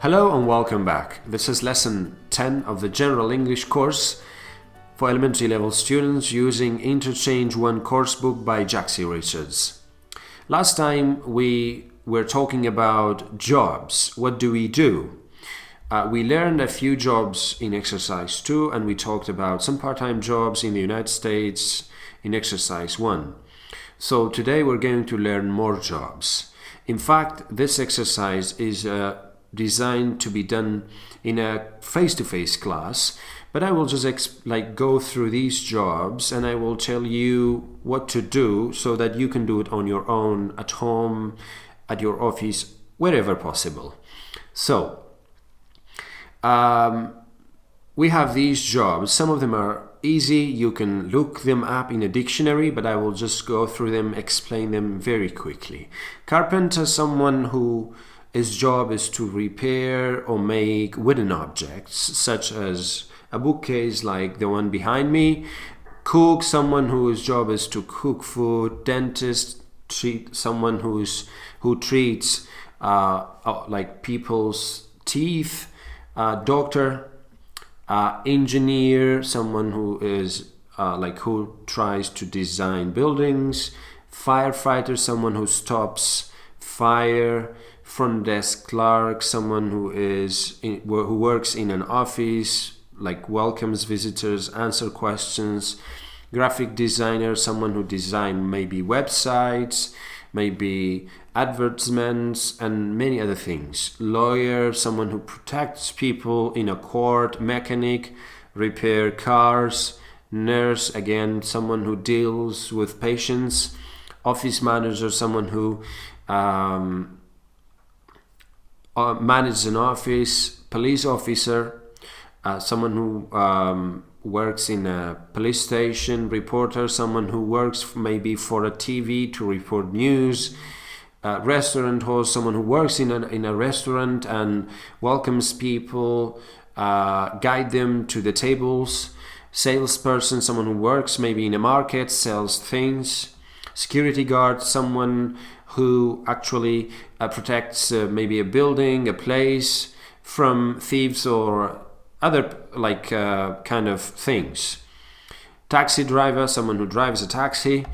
Hello and welcome back. This is lesson 10 of the General English course for elementary level students using Interchange course book by Jackson Richards. Last time we were talking about jobs. What do? We learned a few jobs in exercise 2 and we talked about some part-time jobs in the United States in exercise 1. So today we're going to learn more jobs. In fact, this exercise is designed to be done in a face-to-face class, but I will just go through these jobs and I will tell you what to do so that you can do it on your own, at home, at your office, wherever possible. So, we have these jobs. Some of them are easy. You can look them up in a dictionary, but I will just go through them, explain them very quickly. Carpenter, someone whose job is to repair or make wooden objects, such as a bookcase like the one behind me. Cook, someone whose job is to cook food. Dentist, someone who treats people's teeth. Doctor, engineer, someone who is who tries to design buildings. Firefighter, someone who stops fire. Front desk clerk, someone who works in an office, welcomes visitors, answer questions. Graphic designer, someone who designs maybe websites, maybe advertisements, and many other things. Lawyer, someone who protects people in a court. Mechanic, repair cars. Nurse, again, someone who deals with patients. Office manager, someone who manages an office. Police officer, someone who works in a police station. Reporter, someone who works maybe for a TV to report news. Restaurant host, someone who works in a restaurant and welcomes people, guide them to the tables. Salesperson, someone who works maybe in a market, sells things. Security guard, someone who actually protects maybe a building, a place from thieves or other kind of things. Taxi driver, someone who drives a taxi.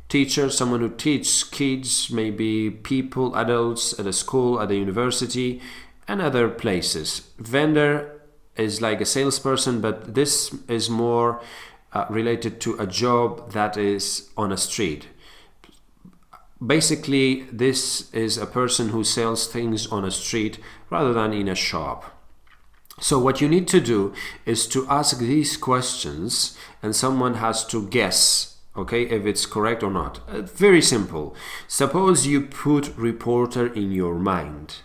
Teacher, someone who teaches kids, maybe people, adults at a school, at a university, and other places. Vendor is like a salesperson, but this is more related to a job that is on a street. Basically, this is a person who sells things on a street rather than in a shop. So what you need to do is to ask these questions and someone has to guess, okay, if it's correct or not. Very simple. Suppose you put reporter in your mind,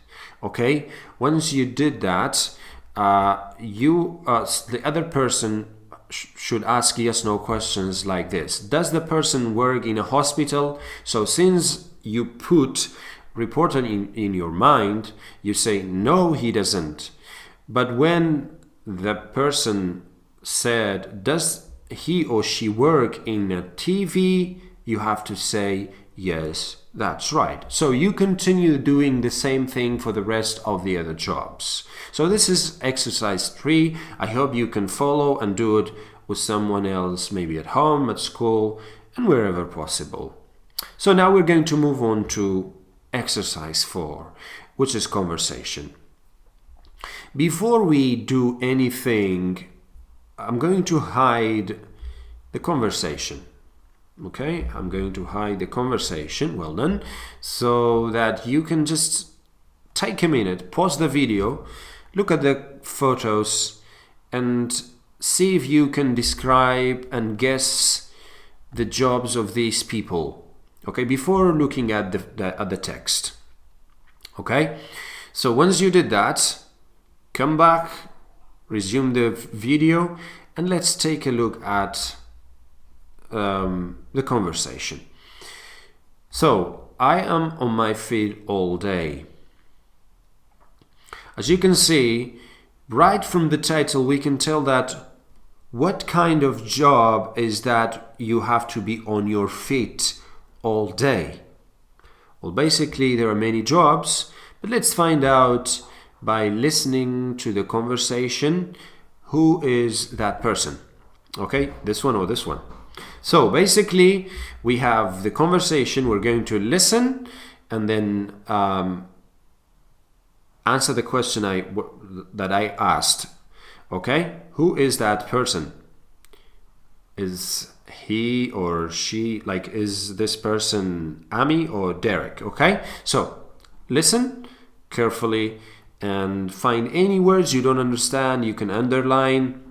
okay? Once you did that, the other person should ask yes/no questions like this. Does the person work in a hospital? So since you put reporter in your mind, you say no, he doesn't. But when the person said, does he or she work in a TV, you have to say yes, that's right. So you continue doing the same thing for the rest of the other jobs. So this is exercise 3. I hope you can follow and do it with someone else, maybe at home, at school, and wherever possible. So now we're going to move on to exercise 4, which is conversation. Before we do anything, I'm going to hide the conversation. Okay, I'm going to hide the conversation, well done, so that you can just take a minute, pause the video, look at the photos, and see if you can describe and guess the jobs of these people, okay, before looking at the text. Okay, so once you did that, come back, resume the video, and let's take a look at the conversation. So, I am on my feet all day. As you can see, right from the title, we can tell that what kind of job is that you have to be on your feet all day. Well, basically, there are many jobs, but let's find out by listening to the conversation. Who is that person? Okay, this one or this one. So basically, we have the conversation. We're going to listen and then answer the question that I asked. Okay, who is that person? Is he or she, like, is this person Amy or Derek? Okay, so listen carefully and find any words you don't understand. You can underline,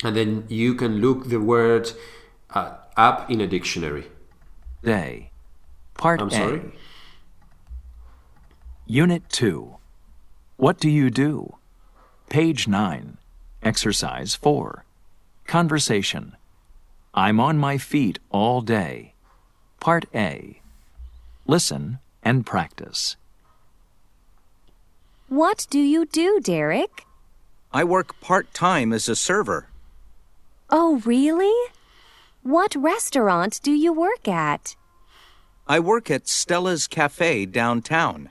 and then you can look the word up in a dictionary. Day. Part I'm A. sorry? Unit 2. What do you do? Page 9. Exercise 4. Conversation. I'm on my feet all day. Part A. Listen and practice. What do you do, Derek? I work part-time as a server. Oh, really? What restaurant do you work at? I work at Stella's Cafe downtown.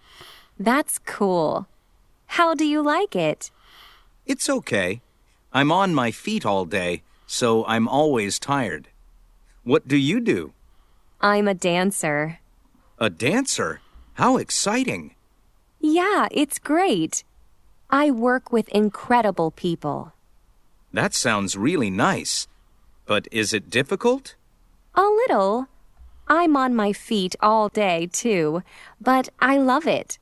That's cool. How do you like it? It's okay. I'm on my feet all day, so I'm always tired. What do you do? I'm a dancer. A dancer? How exciting! Yeah, it's great. I work with incredible people. That sounds really nice. But is it difficult? A little. I'm on my feet all day, too, but I love it.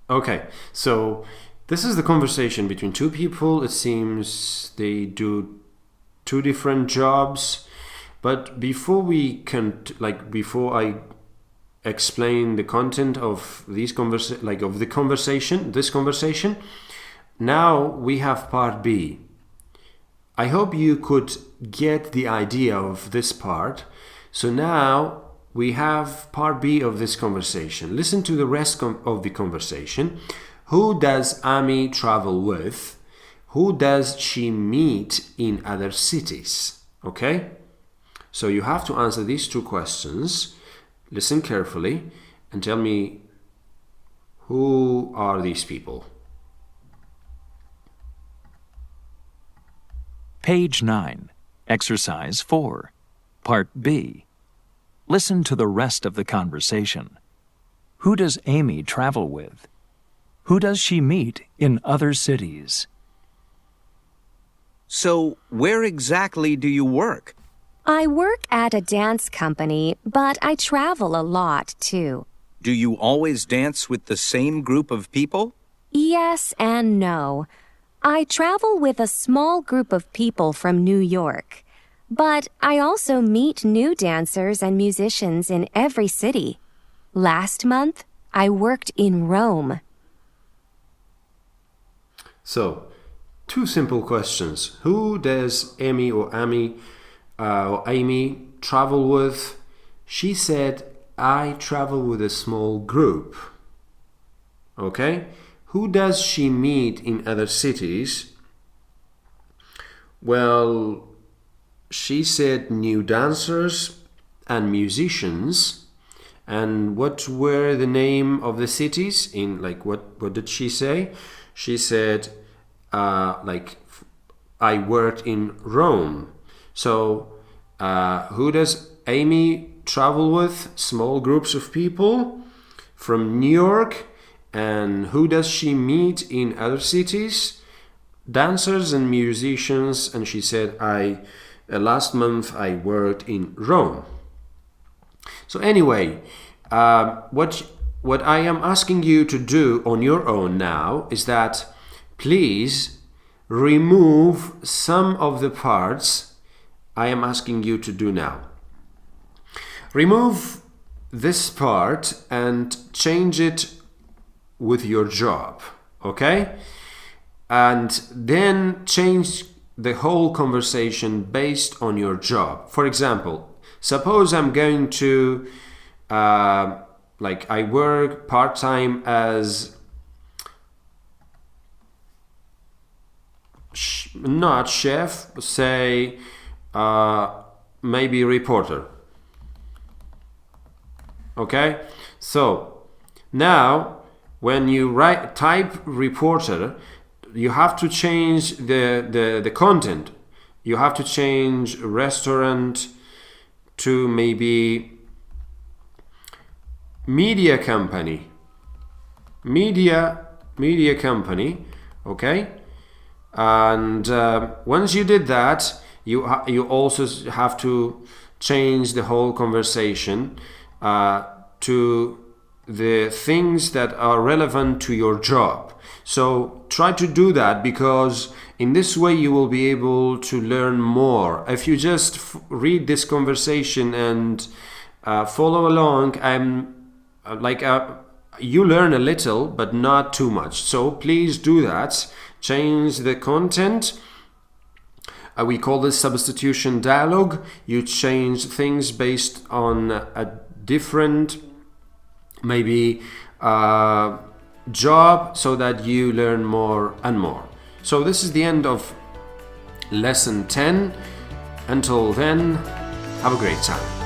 Okay, so this is the conversation between two people. It seems they do two different jobs. But before before I explain the content of this conversation, now we have part B. I hope you could get the idea of this part. So now we have part B of this conversation. Listen to the rest of the conversation. Who does Amy travel with? Who does she meet in other cities? Okay? So you have to answer these two questions. Listen carefully and tell me, who are these people? Page 9. Exercise 4. Part B. Listen to the rest of the conversation. Who does Amy travel with? Who does she meet in other cities? So, where exactly do you work? I work at a dance company, but I travel a lot, too. Do you always dance with the same group of people? Yes and no. I travel with a small group of people from New York. But I also meet new dancers and musicians in every city. Last month, I worked in Rome. So, two simple questions. Who does Amy or Amy travel with? She said, I travel with a small group. Okay? Who does she meet in other cities? Well, she said new dancers and musicians. And what were the name of the cities? What did she say? She said, I worked in Rome. So, who does Amy travel with? Small groups of people from New York. And who does she meet in other cities? Dancers and musicians. And she said, last month I worked in Rome. So anyway, what I am asking you to do on your own now is that please remove some of the parts I am asking you to do now. Remove this part and change it with your job, okay? And then change the whole conversation based on your job. For example, suppose I'm going to, I work part-time as, not chef, say, maybe reporter. Okay? So, now, when you type reporter, you have to change the content. You have to change restaurant to maybe media company. Media company, okay? And once you did that, you also have to change the whole conversation to the things that are relevant to your job. So try to do that, because in this way you will be able to learn more. If you just read this conversation and follow along, you learn a little, but not too much. So please do that. Change the content. We call this substitution dialogue. You change things based on a different, maybe, job, so that you learn more and more. So this is the end of lesson 10. Until then, have a great time.